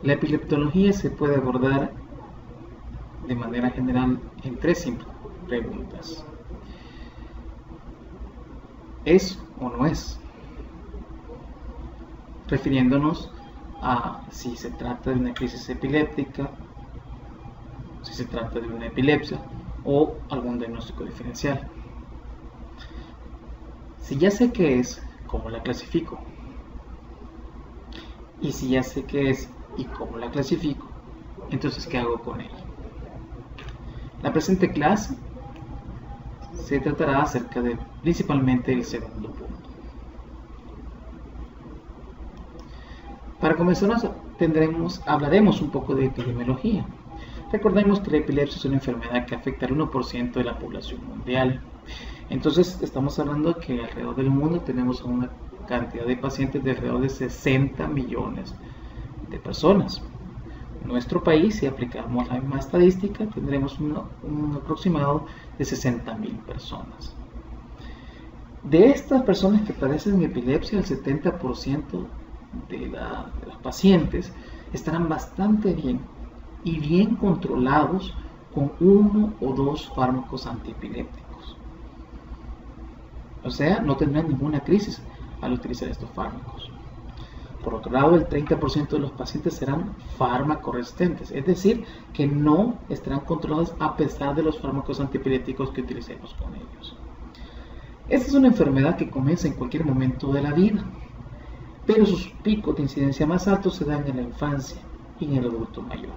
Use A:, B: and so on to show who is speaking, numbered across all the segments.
A: La epileptología se puede abordar de manera general en 3 simples preguntas. ¿Es o no es? Refiriéndonos a si se trata de una crisis epiléptica, si se trata de una epilepsia o algún diagnóstico diferencial. Si ya sé qué es, ¿cómo la clasifico? Y si ya sé qué es y cómo la clasifico, entonces ¿qué hago con ella? La presente clase se tratará acerca de principalmente el segundo punto. Para comenzar, hablaremos un poco de epidemiología. Recordemos que la epilepsia es una enfermedad que afecta al 1% de la población mundial. Entonces estamos hablando de que alrededor del mundo tenemos una cantidad de pacientes de alrededor de 60 millones de personas. En nuestro país, si aplicamos la misma estadística, tendremos un aproximado de 60.000 personas. De estas personas que padecen epilepsia, el 70% de los pacientes estarán bastante bien y bien controlados con 1 o 2 fármacos antiepilépticos. O sea, no tendrán ninguna crisis al utilizar estos fármacos. Por otro lado, el 30% de los pacientes serán fármaco-resistentes, es decir, que no estarán controlados a pesar de los fármacos antiepilépticos que utilicemos con ellos. Esta es una enfermedad que comienza en cualquier momento de la vida, pero sus picos de incidencia más altos se dan en la infancia y en el adulto mayor.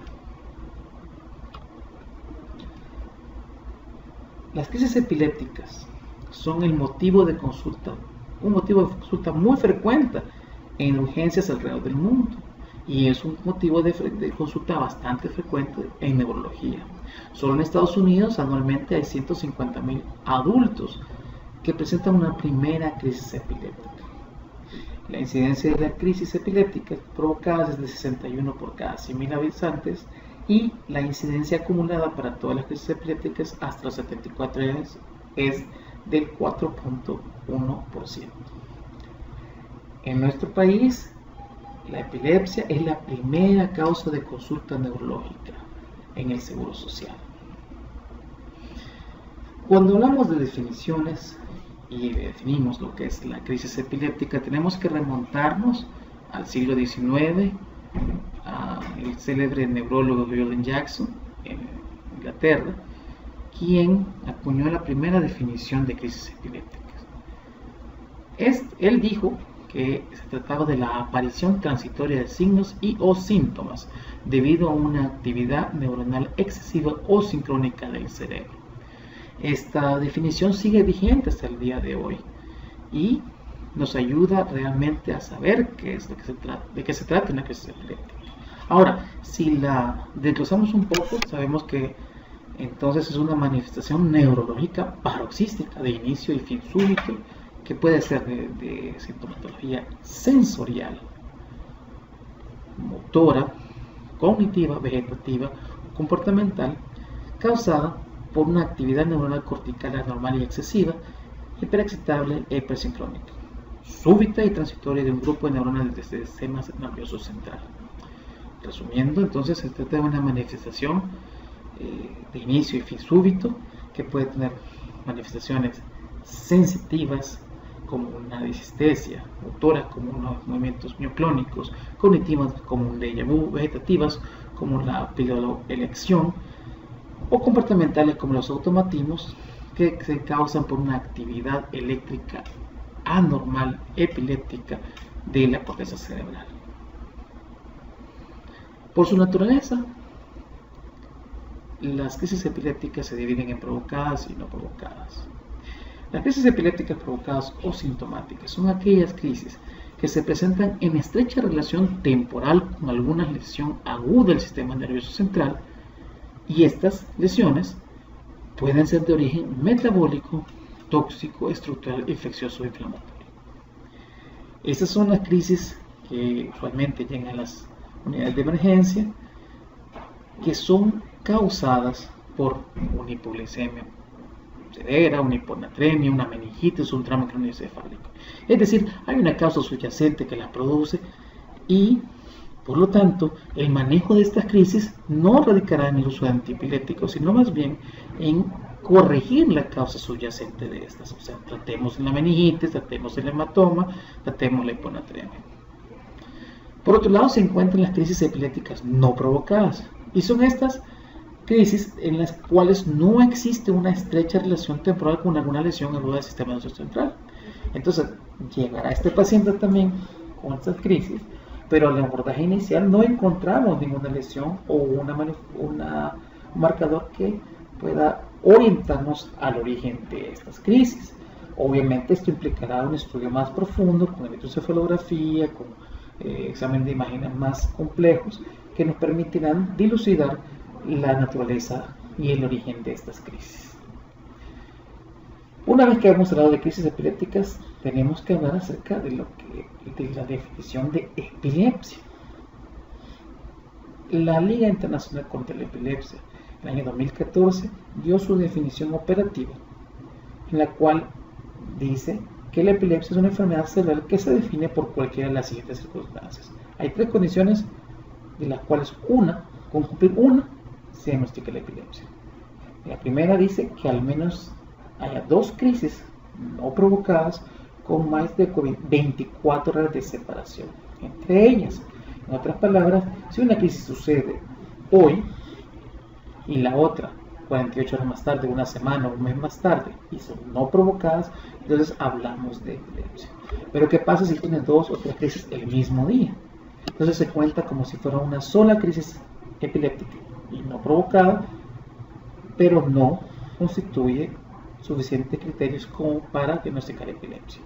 A: Las crisis epilépticas son un motivo de consulta muy frecuente en urgencias alrededor del mundo y es un motivo de consulta bastante frecuente en neurología. Solo en Estados Unidos anualmente hay 150.000 adultos que presentan una primera crisis epiléptica. La incidencia de la crisis epiléptica provocada es de 61 por cada 100.000 habitantes y la incidencia acumulada para todas las crisis epilépticas hasta los 74 años es del 4.1%. En nuestro país, la epilepsia es la primera causa de consulta neurológica en el Seguro Social. Cuando hablamos de definiciones y definimos lo que es la crisis epiléptica, tenemos que remontarnos al siglo XIX, al célebre neurólogo Gordon Jackson en Inglaterra, quien acuñó la primera definición de crisis epilépticas. Él dijo que se trataba de la aparición transitoria de signos y o síntomas debido a una actividad neuronal excesiva o sincrónica del cerebro. Esta definición sigue vigente hasta el día de hoy y nos ayuda realmente a saber de qué se trata una crisis epiléptica. Ahora, si la desglosamos un poco, sabemos que entonces es una manifestación neurológica paroxística de inicio y fin súbito, que puede ser de sintomatología sensorial, motora, cognitiva, vegetativa o comportamental, causada por una actividad neuronal cortical anormal y excesiva, hiperexcitable e hipersincrónica, súbita y transitoria de un grupo de neuronas del sistema nervioso central. Resumiendo, entonces se trata de una manifestación de inicio y fin súbito que puede tener manifestaciones sensitivas como una disestesia, motoras como unos movimientos mioclónicos, cognitivas como un déjà vu, vegetativas como la piloelección o comportamentales como los automatismos que se causan por una actividad eléctrica anormal epiléptica de la corteza cerebral. Por su naturaleza, las crisis epilépticas se dividen en provocadas y no provocadas. Las crisis epilépticas provocadas o sintomáticas son aquellas crisis que se presentan en estrecha relación temporal con alguna lesión aguda del sistema nervioso central, y estas lesiones pueden ser de origen metabólico, tóxico, estructural, infeccioso o inflamatorio. Estas son las crisis que usualmente llegan a las unidades de emergencia, que son causadas por una hipoglicemia severa, una hiponatremia, una meningitis, un trauma craneoencefálico. Es decir, hay una causa subyacente que la produce y Por lo tanto, el manejo de estas crisis no radicará en el uso de antiepilépticos, sino más bien en corregir la causa subyacente de estas. O sea, tratemos la meningitis, tratemos el hematoma, tratemos la hiponatremia. Por otro lado, se encuentran las crisis epilépticas no provocadas, y son estas crisis en las cuales no existe una estrecha relación temporal con alguna lesión aguda del sistema nervioso central. Entonces, llegará este paciente también con estas crisis, pero en el abordaje inicial no encontramos ninguna lesión o un marcador que pueda orientarnos al origen de estas crisis. Obviamente esto implicará un estudio más profundo con electroencefalografía, con examen de imágenes más complejos que nos permitirán dilucidar la naturaleza y el origen de estas crisis. Una vez que hemos hablado de crisis epilépticas, tenemos que hablar acerca de la definición de epilepsia. La Liga Internacional contra la Epilepsia, en el año 2014, dio su definición operativa, en la cual dice que la epilepsia es una enfermedad cerebral que se define por cualquiera de las siguientes circunstancias. Hay 3 condiciones, de las cuales con cumplir una, se diagnostica la epilepsia. La primera dice que al menos haya 2 crisis no provocadas con más de 24 horas de separación entre ellas. En otras palabras, si una crisis sucede hoy y la otra 48 horas más tarde, una semana o un mes más tarde, y son no provocadas, entonces hablamos de epilepsia. Pero ¿qué pasa si tienes 2 o 3 crisis el mismo día? Entonces se cuenta como si fuera una sola crisis epiléptica y no provocada, pero no constituye suficientes criterios como para diagnosticar epilepsia.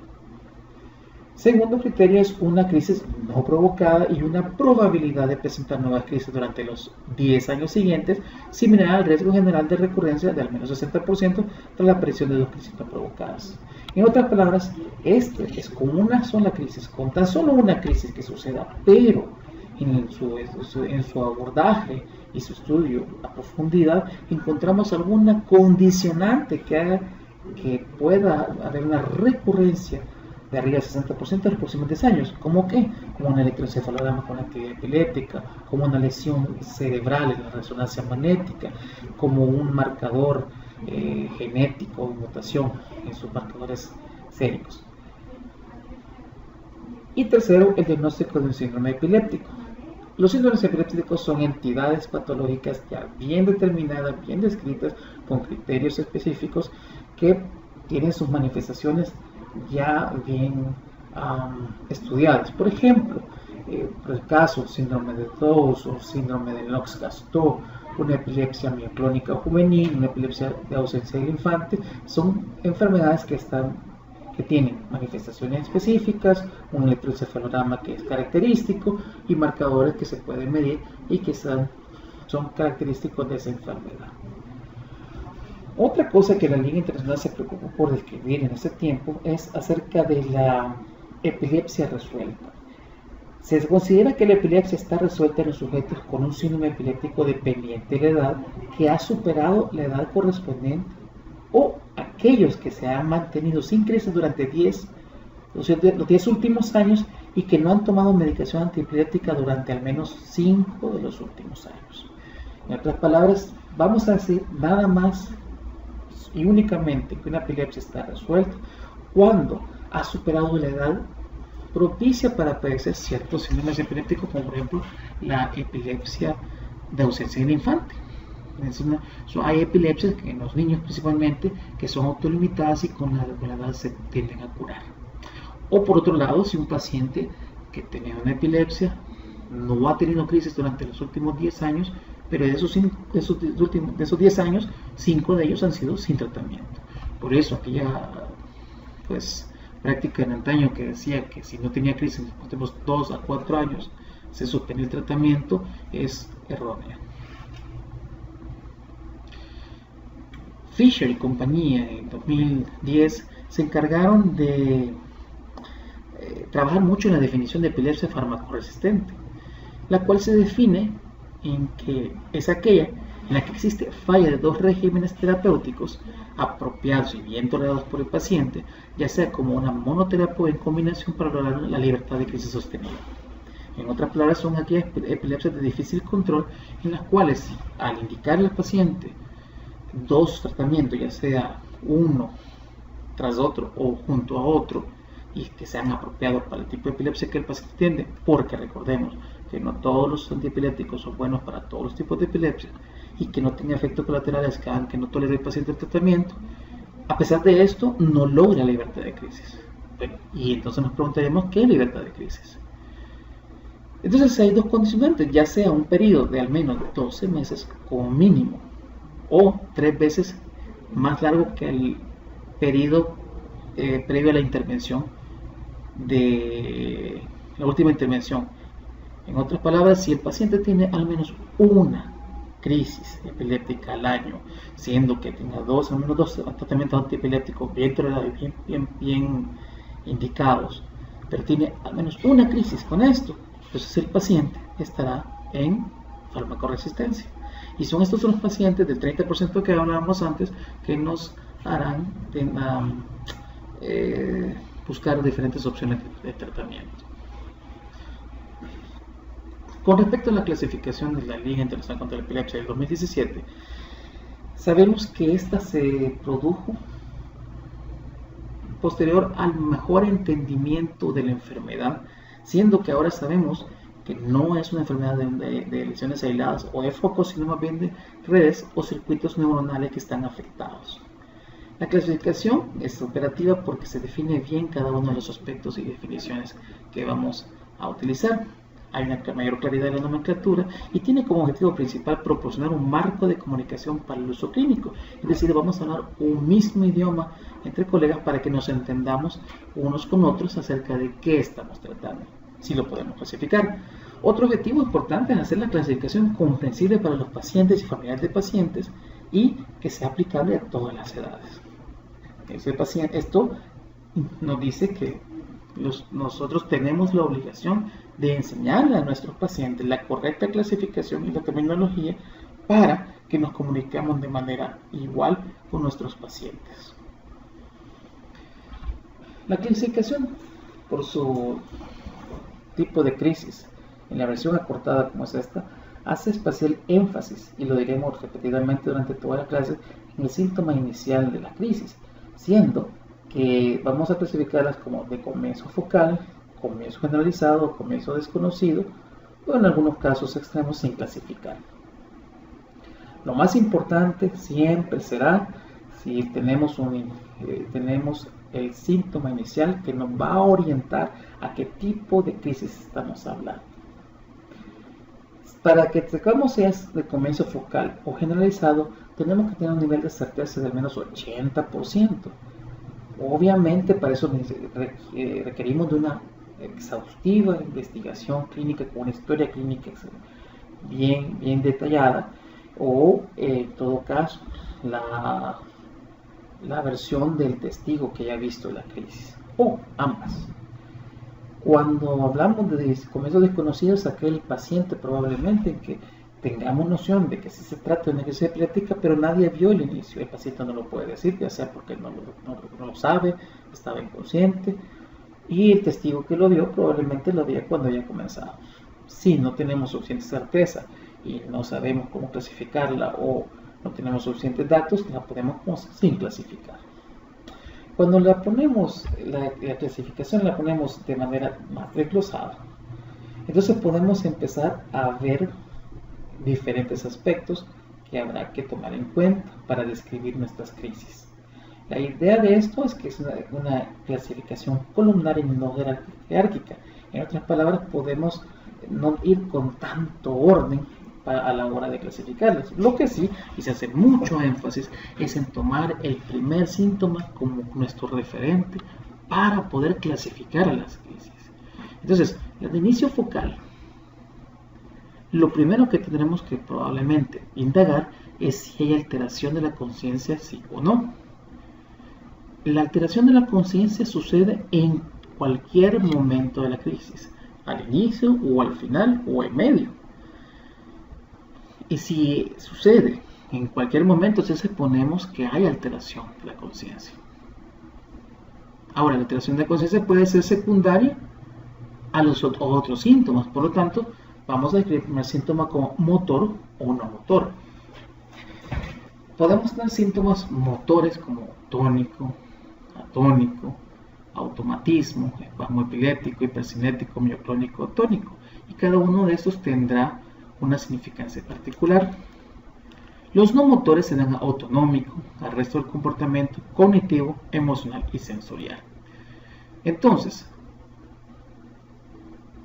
A: Segundo criterio es una crisis no provocada y una probabilidad de presentar nuevas crisis durante los 10 años siguientes, similar al riesgo general de recurrencia de al menos 60% tras la aparición de 2 crisis no provocadas. En otras palabras, esto es con una sola crisis, con tan solo una crisis que suceda, pero en su abordaje y su estudio a profundidad encontramos alguna condicionante que haga que pueda haber una recurrencia de arriba del 60% en los próximos 10 años. ¿Cómo qué? Como un electroencefalograma con actividad epiléptica, como una lesión cerebral en la resonancia magnética, como un marcador genético o mutación en sus marcadores séricos. Y tercero, el diagnóstico de un síndrome epiléptico. Los síndromes epilépticos son entidades patológicas ya bien determinadas, bien descritas, con criterios específicos que tienen sus manifestaciones ya bien estudiadas. Por ejemplo, por el caso síndrome de Down o síndrome de Lennox-Gastaut, una epilepsia mioclónica juvenil, una epilepsia de ausencia del infante, son enfermedades que tienen manifestaciones específicas, un electroencefalograma que es característico y marcadores que se pueden medir y que son característicos de esa enfermedad. Otra cosa que la Liga Internacional se preocupó por describir en ese tiempo es acerca de la epilepsia resuelta. Se considera que la epilepsia está resuelta en los sujetos con un síndrome epiléptico dependiente de la edad que ha superado la edad correspondiente o aquellos que se han mantenido sin crisis durante los 10 últimos años y que no han tomado medicación antiepiléptica durante al menos 5 de los últimos años. En otras palabras, vamos a decir nada más y únicamente que una epilepsia está resuelta cuando ha superado la edad propicia para padecer ciertos síndromes epilépticos, como por ejemplo la epilepsia de ausencia del infante. Hay epilepsias en los niños principalmente que son autolimitadas y con la edad se tienden a curar. O por otro lado, si un paciente que tenía una epilepsia no ha tenido crisis durante los últimos 10 años, pero de esos 10 años, 5 de ellos han sido sin tratamiento. Por eso aquella práctica en antaño que decía que si no tenía crisis en los últimos 2 a 4 años se suspende el tratamiento es errónea. Fisher y compañía en 2010 se encargaron de trabajar mucho en la definición de epilepsia farmacoresistente, la cual se define en que es aquella en la que existe falla de 2 regímenes terapéuticos apropiados y bien tolerados por el paciente, ya sea como una monoterapia o en combinación para lograr la libertad de crisis sostenida. En otras palabras, son aquellas epilepsias de difícil control en las cuales, al indicar al paciente dos tratamientos, ya sea uno tras otro o junto a otro, y que sean apropiados para el tipo de epilepsia que el paciente tiene, porque recordemos que no todos los antiepilépticos son buenos para todos los tipos de epilepsia y que no tenga efectos colaterales que hagan que no tolere el paciente el tratamiento. A pesar de esto, no logra libertad de crisis. Bueno, y entonces nos preguntaremos, ¿qué es libertad de crisis? Entonces hay dos condicionantes, ya sea un periodo de al menos 12 meses como mínimo, o 3 veces más largo que el periodo previo a la intervención de la última intervención. En otras palabras, si el paciente tiene al menos una crisis epiléptica al año, siendo que tenga al menos dos tratamientos antiepilépticos bien tolerados y bien indicados, pero tiene al menos una crisis con esto, entonces el paciente estará en farmacoresistencia. Y son estos los pacientes del 30% que hablábamos antes que nos harán buscar diferentes opciones de tratamiento. Con respecto a la clasificación de la Liga Internacional contra la Epilepsia del 2017, sabemos que esta se produjo posterior al mejor entendimiento de la enfermedad, siendo que ahora sabemos que no es una enfermedad de lesiones aisladas o de focos, sino más bien de redes o circuitos neuronales que están afectados. La clasificación es operativa porque se define bien cada uno de los aspectos y definiciones que vamos a utilizar. Hay una mayor claridad en la nomenclatura y tiene como objetivo principal proporcionar un marco de comunicación para el uso clínico. Es decir, vamos a hablar un mismo idioma entre colegas para que nos entendamos unos con otros acerca de qué estamos tratando, si lo podemos clasificar. Otro objetivo importante es hacer la clasificación comprensible para los pacientes y familiares de pacientes y que sea aplicable a todas las edades. Esto nos dice que nosotros tenemos la obligación de enseñarle a nuestros pacientes la correcta clasificación y la terminología para que nos comuniquemos de manera igual con nuestros pacientes. La clasificación por su tipo de crisis, en la versión acortada como es esta, hace especial énfasis, y lo diremos repetidamente durante toda la clase, en el síntoma inicial de la crisis, siendo que vamos a clasificarlas como de comienzo focal, comienzo generalizado, comienzo desconocido, o en algunos casos extremos sin clasificar. Lo más importante siempre será si tenemos el síntoma inicial que nos va a orientar a qué tipo de crisis estamos hablando. Para que sepamos si es de comienzo focal o generalizado, tenemos que tener un nivel de certeza de al menos 80%. Obviamente para eso requerimos de una exhaustiva investigación clínica con una historia clínica bien detallada, o en todo caso la versión del testigo que haya visto la crisis, o ambas. Cuando hablamos de comienzos desconocidos, aquel paciente probablemente que tengamos noción de que sí se trata de una crisis epiléptica, pero nadie vio el inicio, el paciente no lo puede decir, ya sea porque no lo sabe, estaba inconsciente, y el testigo que lo vio probablemente lo vio cuando ya comenzado. Si no tenemos suficiente certeza y no sabemos cómo clasificarla o no tenemos suficientes datos, la podemos sin clasificar. Cuando la ponemos, la clasificación la ponemos de manera más desglosada, entonces podemos empezar a ver diferentes aspectos que habrá que tomar en cuenta para describir nuestras crisis. La idea de esto es que es una clasificación columnar y no jerárquica. En otras palabras, podemos no ir con tanto orden a la hora de clasificarlas. Lo que sí, y se hace mucho énfasis, es en tomar el primer síntoma como nuestro referente para poder clasificar a las crisis. Entonces, la de inicio focal, lo primero que tendremos que probablemente indagar es si hay alteración de la conciencia, sí o no. La alteración de la conciencia sucede en cualquier momento de la crisis, al inicio o al final o en medio. Y si sucede en cualquier momento, entonces ponemos que hay alteración de la conciencia. Ahora, la alteración de la conciencia puede ser secundaria a los otros síntomas. Por lo tanto, vamos a describir el primer síntoma como motor o no motor. Podemos tener síntomas motores como tónico, atónico, automatismo, espasmo epiléptico, hipercinético, mioclónico, tónico. Y cada uno de estos tendrá una significancia particular. Los no motores serán autonómico, al resto del comportamiento cognitivo, emocional y sensorial. Entonces,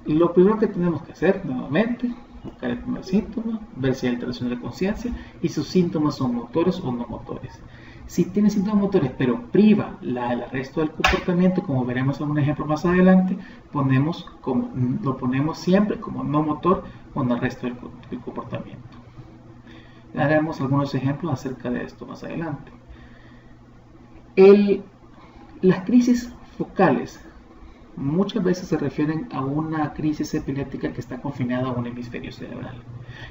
A: lo primero que tenemos que hacer, nuevamente, buscar el primer síntoma, ver si hay alteración de la conciencia y sus síntomas son motores o no motores. Si tiene síntomas motores pero priva el resto del comportamiento, como veremos en un ejemplo más adelante, lo ponemos siempre como no motor con el resto del comportamiento. Haremos algunos ejemplos acerca de esto más adelante. Las crisis focales muchas veces se refieren a una crisis epiléptica que está confinada a un hemisferio cerebral,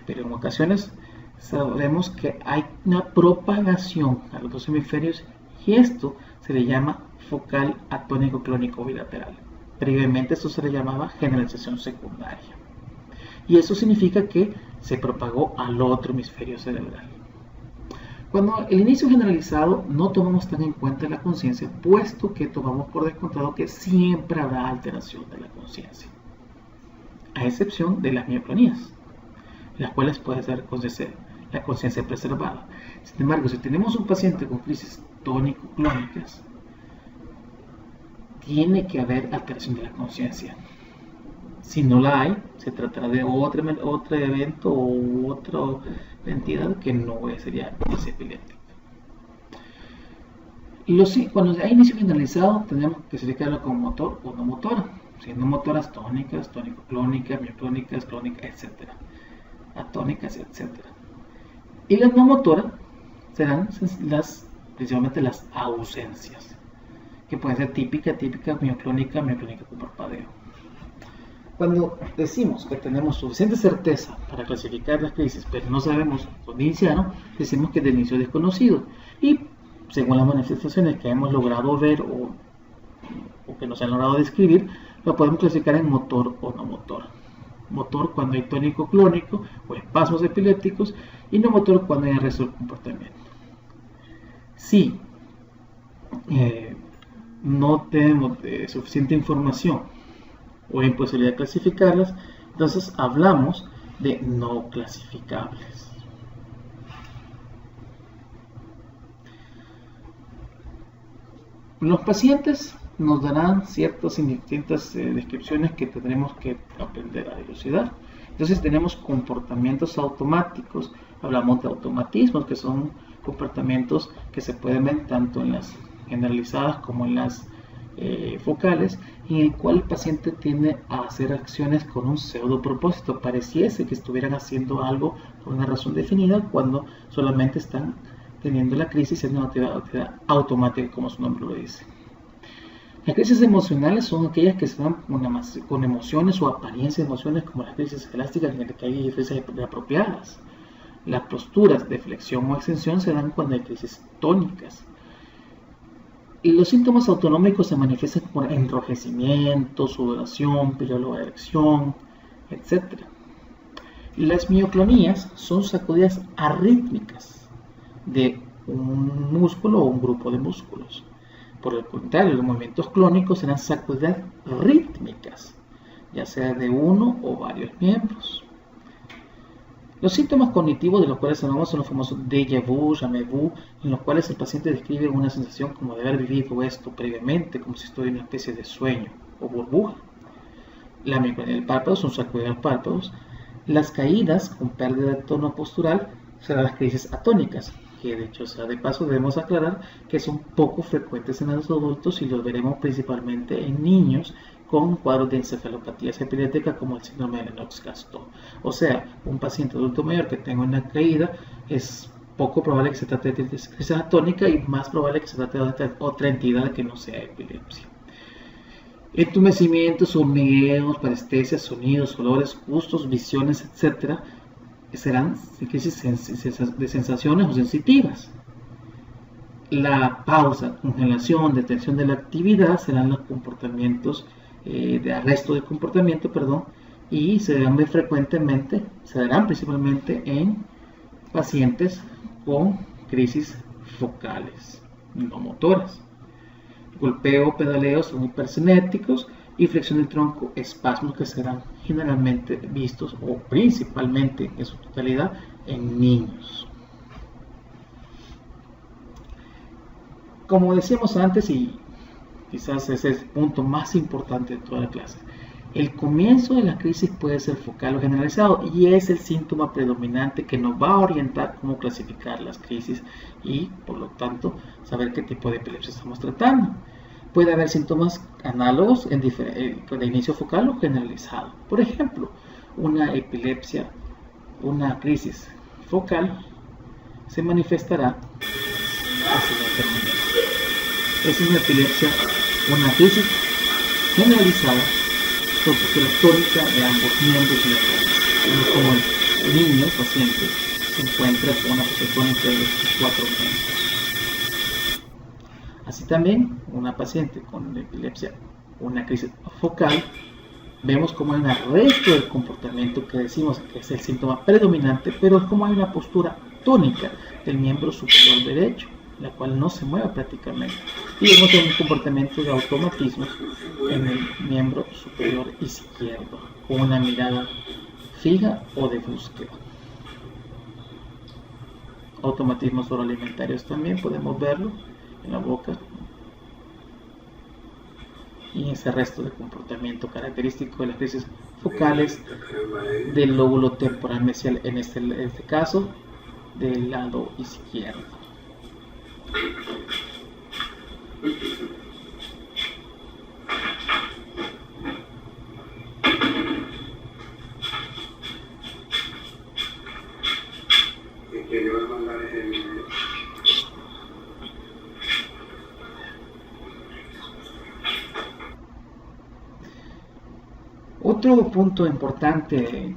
A: pero en ocasiones sabremos que hay una propagación a los dos hemisferios y esto se le llama focal atónico clónico bilateral. Previamente esto se le llamaba generalización secundaria y eso significa que se propagó al otro hemisferio cerebral. Cuando el inicio generalizado no tomamos tan en cuenta la conciencia, puesto que tomamos por descontado que siempre habrá alteración de la conciencia, a excepción de las mioclonías, las cuales puede ser la conciencia preservada. Sin embargo, si tenemos un paciente con crisis tónico-clónicas, tiene que haber alteración de la conciencia. Si no la hay, se tratará de otro evento o otra entidad que no sería epiléptica. Cuando hay inicio generalizado, tenemos que clasificarlo como motor o no motora, siendo motoras tónicas, tónico-clónicas, mioclónicas, clónicas, etc. Atónicas, etc. Y las no motoras serán principalmente las ausencias, que pueden ser típica, mioclónica con parpadeo. Cuando decimos que tenemos suficiente certeza para clasificar las crisis, pero no sabemos dónde iniciaron, decimos que es de inicio desconocido. Y según las manifestaciones que hemos logrado ver o que nos han logrado describir, lo podemos clasificar en motor o no motor. Motor cuando hay tónico clónico o espasmos epilépticos y no motor cuando hay el resto del comportamiento. Si no tenemos suficiente información o hay imposibilidad de clasificarlas, entonces hablamos de no clasificables. Los pacientes nos darán ciertas distintas descripciones que tendremos que aprender a dilucidar. Entonces tenemos comportamientos automáticos, hablamos de automatismos, que son comportamientos que se pueden ver tanto en las generalizadas como en las focales, en el cual el paciente tiende a hacer acciones con un pseudo propósito, pareciese que estuvieran haciendo algo por una razón definida cuando solamente están teniendo la crisis en una actividad automática, como su nombre lo dice. Las crisis emocionales son aquellas que se dan con emociones o apariencias de emociones, como las crisis elásticas en las que hay crisis apropiadas. Las posturas de flexión o extensión se dan cuando hay crisis tónicas. Y los síntomas autonómicos se manifiestan por enrojecimiento, sudoración, periodo de erección, etc. Las mioclonías son sacudidas arrítmicas de un músculo o un grupo de músculos. Por el contrario, los movimientos clónicos serán sacudidas rítmicas, ya sea de uno o varios miembros. Los síntomas cognitivos de los cuales hablamos son los famosos déjà vu, jamais vu, en los cuales el paciente describe una sensación como de haber vivido esto previamente, como si estuviera en una especie de sueño o burbuja. La micronía del párpado son sacudidas de los párpados. Las caídas con pérdida de tono postural serán las crisis atónicas, que de hecho, de paso, debemos aclarar que son poco frecuentes en los adultos y los veremos principalmente en niños con cuadros de encefalopatía epiléptica como el síndrome de Lennox-Gastaut. O sea, un paciente adulto mayor que tenga una caída es poco probable que se trate de crisis atónica y más probable que se trate de otra entidad que no sea epilepsia. Entumecimientos, hormigueos, parestesias, sonidos, olores, gustos, visiones, etc. serán crisis de sensaciones o sensitivas. La pausa, congelación, detención de la actividad serán los comportamientos de arresto de comportamiento, perdón, y se darán principalmente en pacientes con crisis focales no motoras. Golpeo o pedaleo son hipercinéticos y flexión del tronco, espasmos que serán generalmente vistos o principalmente en su totalidad en niños. Como decíamos antes, y quizás ese es el punto más importante de toda la clase, el comienzo de la crisis puede ser focal o generalizado y es el síntoma predominante que nos va a orientar cómo clasificar las crisis y, por lo tanto, saber qué tipo de epilepsia estamos tratando. Puede haber síntomas análogos de inicio focal o generalizado. Por ejemplo, una epilepsia, una crisis focal se manifestará de la siguiente manera. Es una epilepsia, una crisis generalizada con postura tónica de ambos miembros laterales. Vemos como el niño, el paciente, se encuentra con una postura tónica de los 4 miembros. Así también, una paciente con epilepsia, una crisis focal, vemos como hay un arresto del comportamiento que decimos que es el síntoma predominante, pero es como hay una postura tónica del miembro superior derecho, la cual no se mueve prácticamente. Y vemos un comportamiento de automatismo en el miembro superior izquierdo, con una mirada fija o de búsqueda. Automatismos oroalimentarios también podemos verlo en la boca y ese resto de comportamiento característico de las crisis focales del lóbulo temporal mesial, en este caso del lado izquierdo. Otro punto importante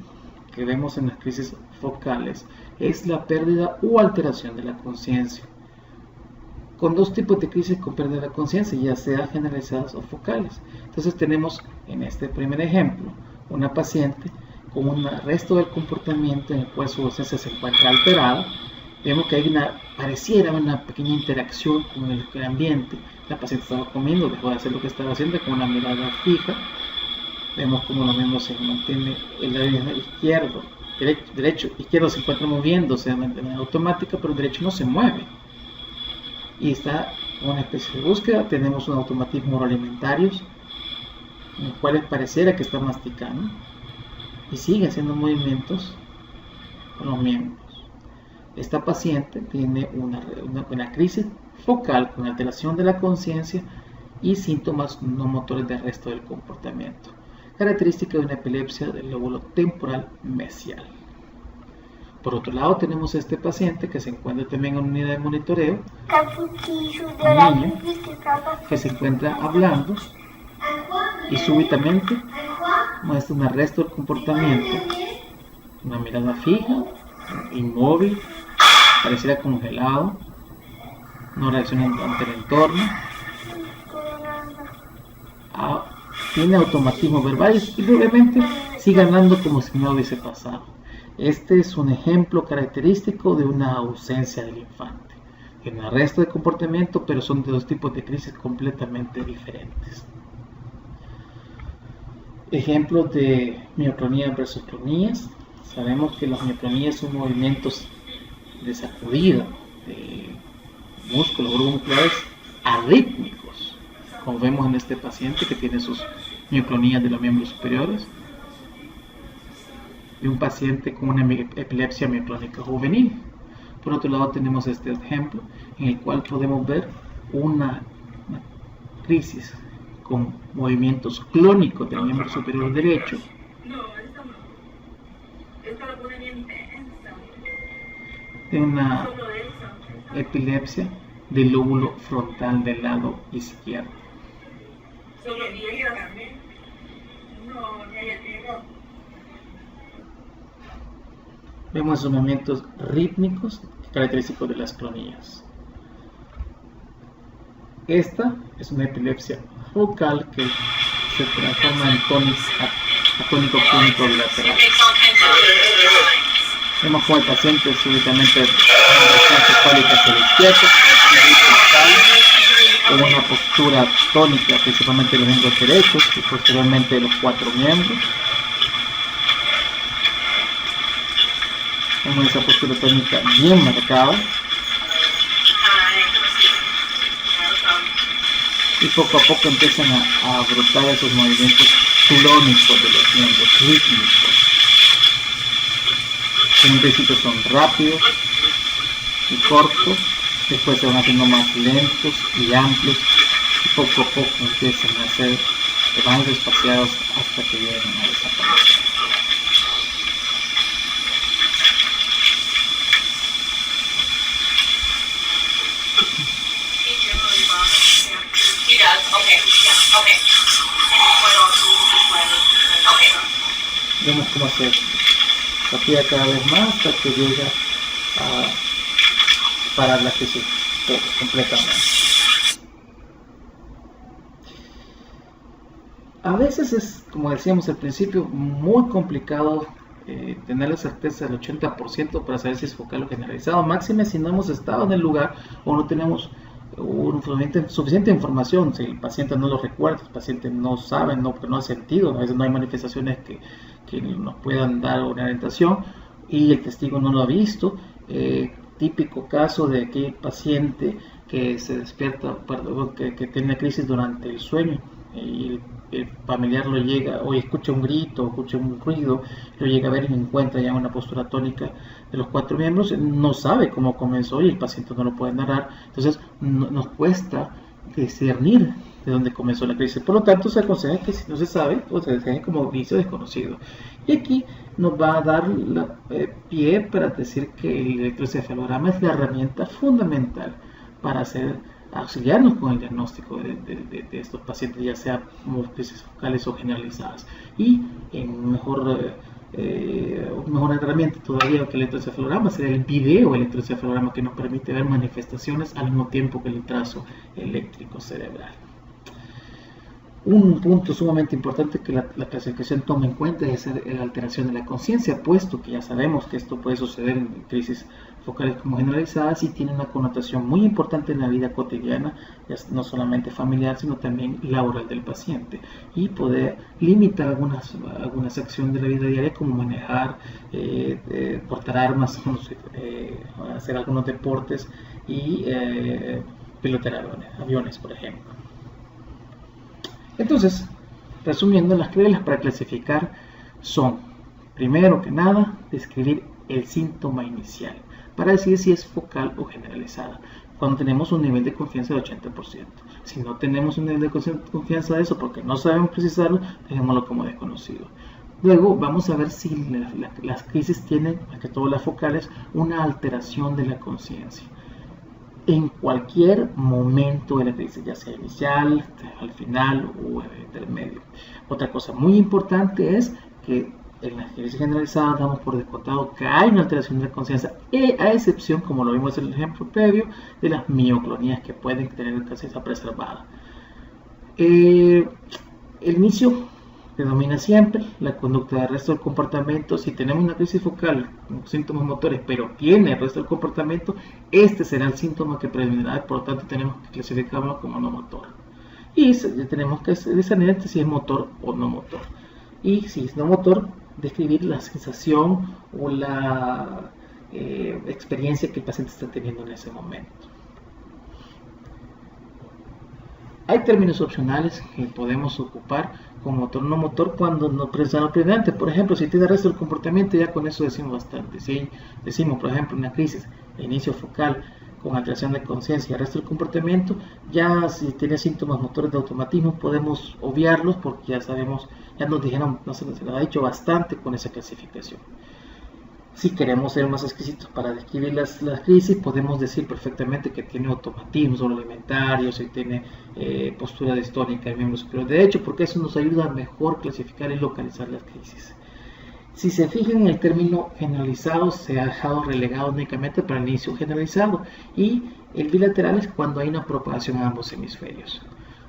A: que vemos en las crisis focales es la pérdida u alteración de la conciencia. Con dos tipos de crisis con pérdida de la conciencia, ya sea generalizadas o focales. Entonces tenemos en este primer ejemplo una paciente con un arresto del comportamiento en el cual su conciencia se encuentra alterada. Vemos que hay pareciera una pequeña interacción con el ambiente. La paciente estaba comiendo, dejó de hacer lo que estaba haciendo con una mirada fija. Vemos como lo mismo se mantiene el lado izquierdo, izquierdo se encuentra moviéndose de manera automática, pero el derecho no se mueve. Y está en una especie de búsqueda. Tenemos un automatismo oroalimentarios, en el cual pareciera que está masticando y sigue haciendo movimientos con los miembros. Esta paciente tiene una crisis focal con alteración de la conciencia y síntomas no motores de arresto del comportamiento, característica de una epilepsia del lóbulo temporal mesial. Por otro lado, tenemos a este paciente que se encuentra también en una unidad de monitoreo, un niño que se encuentra hablando y súbitamente muestra un arresto del comportamiento, una mirada fija, inmóvil, pareciera congelado, no reacciona ante el entorno, tiene automatismo verbal y brevemente sigue hablando como si no hubiese pasado. Este es un ejemplo característico de una ausencia del infante. Tiene un arresto de comportamiento, pero son de dos tipos de crisis completamente diferentes. Ejemplos de mioclonía versus clonías. Sabemos que las mioclonías son movimientos de sacudida de músculos, grupos musculares arrítmicos, como vemos en este paciente que tiene sus mioclonías de los miembros superiores, de un paciente con una epilepsia mioclónica juvenil. Por otro lado, tenemos este ejemplo en el cual podemos ver una crisis con movimientos clónicos del miembro superior derecho, de una epilepsia del lóbulo frontal del lado izquierdo. Vemos esos movimientos rítmicos característicos de las clonías. Esta es una epilepsia focal que se transforma en atónico clínico bilateral. Vemos como el paciente súbitamente cefálica hacia la izquierda, con una postura tónica, principalmente de los miembros derechos y posteriormente de los 4 miembros. Vemos esa postura tónica bien marcada. Y poco a poco empiezan a brotar esos movimientos clónicos de los miembros, rítmicos. En un principio son rápidos y cortos, después se van haciendo más lentos y amplios, y poco a poco empiezan a ser más espaciados hasta que lleguen a desaparecer. Vemos cómo se rapida cada vez más hasta que llega a parar la crisis completamente. A veces es, como decíamos al principio, muy complicado tener la certeza del 80% para saber si es focal o generalizado, máxime si no hemos estado en el lugar o no tenemos suficiente información. Si el paciente no lo recuerda, el paciente no sabe, porque no ha sentido, a veces no hay manifestaciones que nos puedan dar una orientación y el testigo no lo ha visto. Típico caso de aquel paciente que se despierta, que tiene crisis durante el sueño y el familiar lo llega o escucha un grito o escucha un ruido, lo llega a ver y encuentra ya una postura tónica de los 4 miembros, no sabe cómo comenzó y el paciente no lo puede narrar, entonces nos cuesta discernir de dónde comenzó la crisis. Por lo tanto, se aconseja que si no se sabe, pues se deje como vicio desconocido. Y aquí nos va a dar pie para decir que el electroencefalograma es la herramienta fundamental para auxiliarnos con el diagnóstico de estos pacientes, ya sea como crisis focales o generalizadas. Y en mejor herramienta todavía que el electroencefalograma sería el video electroencefalograma, que nos permite ver manifestaciones al mismo tiempo que el trazo eléctrico cerebral. Un punto sumamente importante que la clasificación toma en cuenta es la alteración de la conciencia, puesto que ya sabemos que esto puede suceder en crisis focales como generalizadas y tiene una connotación muy importante en la vida cotidiana, no solamente familiar, sino también laboral del paciente, y poder limitar algunas acciones de la vida diaria, como manejar, portar armas, hacer algunos deportes y pilotar aviones, por ejemplo. Entonces, resumiendo, las reglas para clasificar son, primero que nada, describir el síntoma inicial para decidir si es focal o generalizada, cuando tenemos un nivel de confianza del 80%. Si no tenemos un nivel de confianza de eso porque no sabemos precisarlo, dejémoslo como desconocido. Luego vamos a ver si las crisis tienen, más que todo las focales, una alteración de la conciencia en cualquier momento de la crisis, ya sea inicial, al final o intermedio. Otra cosa muy importante es que en las crisis generalizadas damos por descontado que hay una alteración de la conciencia, a excepción, como lo vimos en el ejemplo previo, de las mioclonías que pueden tener la conciencia preservada. El inicio predomina siempre, la conducta del resto del comportamiento. Si tenemos una crisis focal con síntomas motores, pero tiene el resto del comportamiento, este será el síntoma que predominará, por lo tanto tenemos que clasificarlo como no motor. Y tenemos que discernir si es motor o no motor. Y si es no motor, describir la sensación o la experiencia que el paciente está teniendo en ese momento. Hay términos opcionales que podemos ocupar con motor no motor cuando no precisamos previamente. Por ejemplo, si tiene el resto del comportamiento, ya con eso decimos bastante. Si decimos, por ejemplo, una crisis de inicio focal con alteración de conciencia y el resto del comportamiento, ya si tiene síntomas motores de automatismo podemos obviarlos porque ya sabemos, ya nos dijeron, no se nos ha dicho bastante con esa clasificación. Si queremos ser más exquisitos para describir las crisis, podemos decir perfectamente que tiene automatismo alimentario, si tiene postura distónica del miembro superior derecho, porque eso nos ayuda a mejor clasificar y localizar las crisis. Si se fijan en el término generalizado, se ha dejado relegado únicamente para el inicio generalizado, y el bilateral es cuando hay una propagación a ambos hemisferios.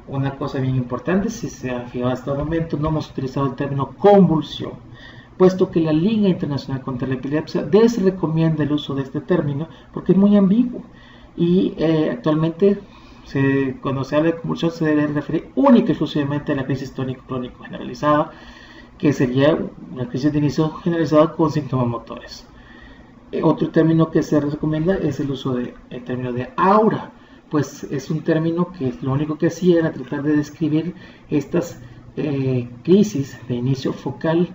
A: Una cosa bien importante, si se ha fijado hasta el momento, no hemos utilizado el término convulsión, puesto que la Liga Internacional contra la Epilepsia desrecomienda el uso de este término porque es muy ambiguo y actualmente cuando se habla de convulsión se debe referir única y exclusivamente a la crisis tónico-clónico generalizada, que sería una crisis de inicio generalizada con síntomas motores. Otro término que se recomienda es el uso del término de aura, pues es un término que lo único que hacía era tratar de describir estas crisis de inicio focal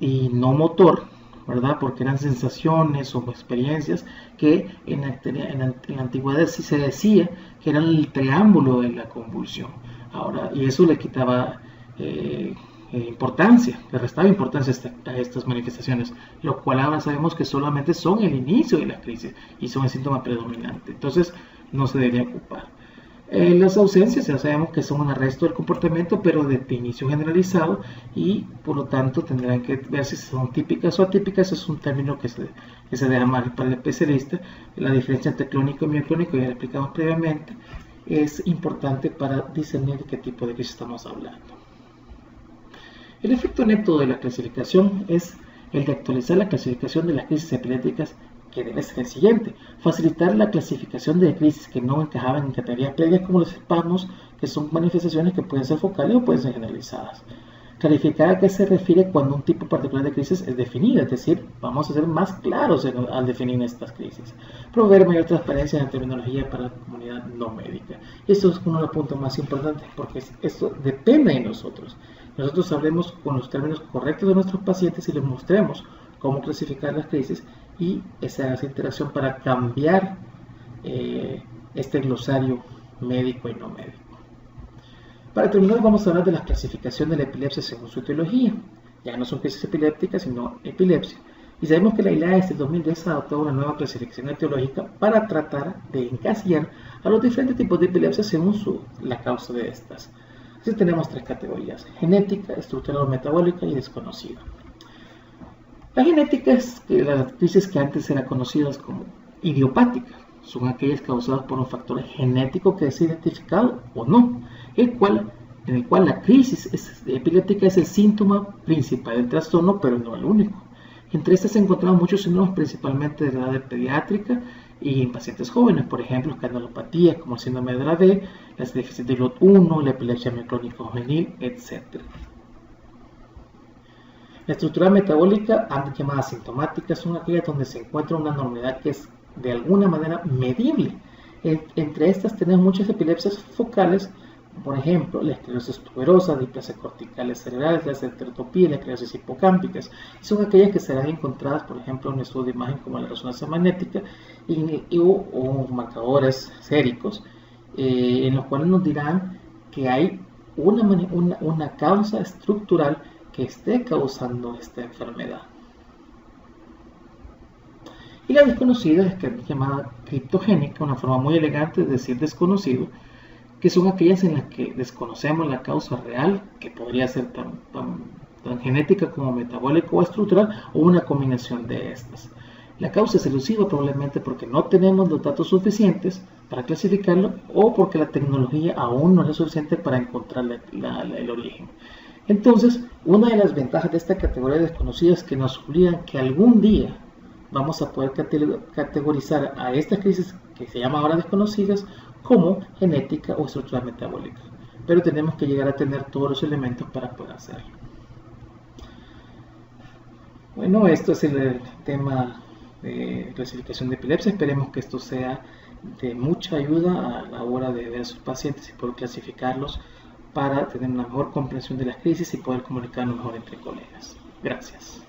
A: y no motor, ¿verdad? Porque eran sensaciones o experiencias que en la antigüedad sí se decía que eran el preámbulo de la convulsión. Ahora, y eso le quitaba importancia, le restaba importancia a estas manifestaciones, lo cual ahora sabemos que solamente son el inicio de la crisis y son el síntoma predominante. Entonces, no se debería ocupar. Las ausencias ya sabemos que son un arresto del comportamiento, pero de inicio generalizado, y por lo tanto tendrán que ver si son típicas o atípicas. Es un término que se deja mal para el especialista. La diferencia entre clónico y mioclónico ya lo explicamos previamente. Es importante para discernir de qué tipo de crisis estamos hablando. El efecto neto de la clasificación es el de actualizar la clasificación de las crisis epilépticas, que debe ser el siguiente: facilitar la clasificación de crisis que no encajaban en categorías previas, como los espasmos, que son manifestaciones que pueden ser focales o pueden ser generalizadas. Clarificar a qué se refiere cuando un tipo particular de crisis es definida, es decir, vamos a ser más claros al definir estas crisis. Proveer mayor transparencia en la terminología para la comunidad no médica. Y esto es uno de los puntos más importantes, porque esto depende de nosotros. Nosotros hablemos con los términos correctos de nuestros pacientes y les mostremos cómo clasificar las crisis, y esa interacción para cambiar este glosario médico y no médico. Para terminar, vamos a hablar de la clasificación de la epilepsia según su etiología. Ya no son crisis epilépticas, sino epilepsia. Y sabemos que la ILAE desde 2010 adoptó una nueva clasificación etiológica para tratar de encasillar a los diferentes tipos de epilepsia según la causa de estas. Así tenemos tres categorías: genética, estructural o metabólica y desconocida. La genética es las crisis que antes eran conocidas como idiopáticas. Son aquellas causadas por un factor genético que es identificado o no, en el cual la crisis epiléptica es el síntoma principal del trastorno, pero no el único. Entre estas se encontraban muchos síntomas, principalmente de la edad pediátrica y en pacientes jóvenes, por ejemplo, escandalopatías como el síndrome de Dravet, las déficits de GLUT1, la epilepsia mioclónica juvenil, etc. La estructura metabólica, antes llamada asintomática, son aquellas donde se encuentra una anormalidad que es de alguna manera medible. Entre estas tenemos muchas epilepsias focales, por ejemplo, la esclerosis tuberosa, displasias corticales cerebrales, las heterotopías, las esclerosis hipocámpicas. Y son aquellas que serán encontradas, por ejemplo, en un estudio de imagen como la resonancia magnética o marcadores séricos, en los cuales nos dirán que hay una causa estructural que esté causando esta enfermedad. Y la desconocida es que es llamada criptogénica, una forma muy elegante de decir desconocido, que son aquellas en las que desconocemos la causa real, que podría ser tan genética como metabólica o estructural, o una combinación de estas. La causa es elusiva probablemente porque no tenemos los datos suficientes para clasificarlo, o porque la tecnología aún no es suficiente para encontrar el origen. Entonces, una de las ventajas de esta categoría desconocida es que nos obligan que algún día vamos a poder categorizar a estas crisis que se llaman ahora desconocidas como genética o estructural metabólica. Pero tenemos que llegar a tener todos los elementos para poder hacerlo. Bueno, esto es el tema de clasificación de epilepsia. Esperemos que esto sea de mucha ayuda a la hora de ver a sus pacientes y poder clasificarlos para tener una mejor comprensión de las crisis y poder comunicarnos mejor entre colegas. Gracias.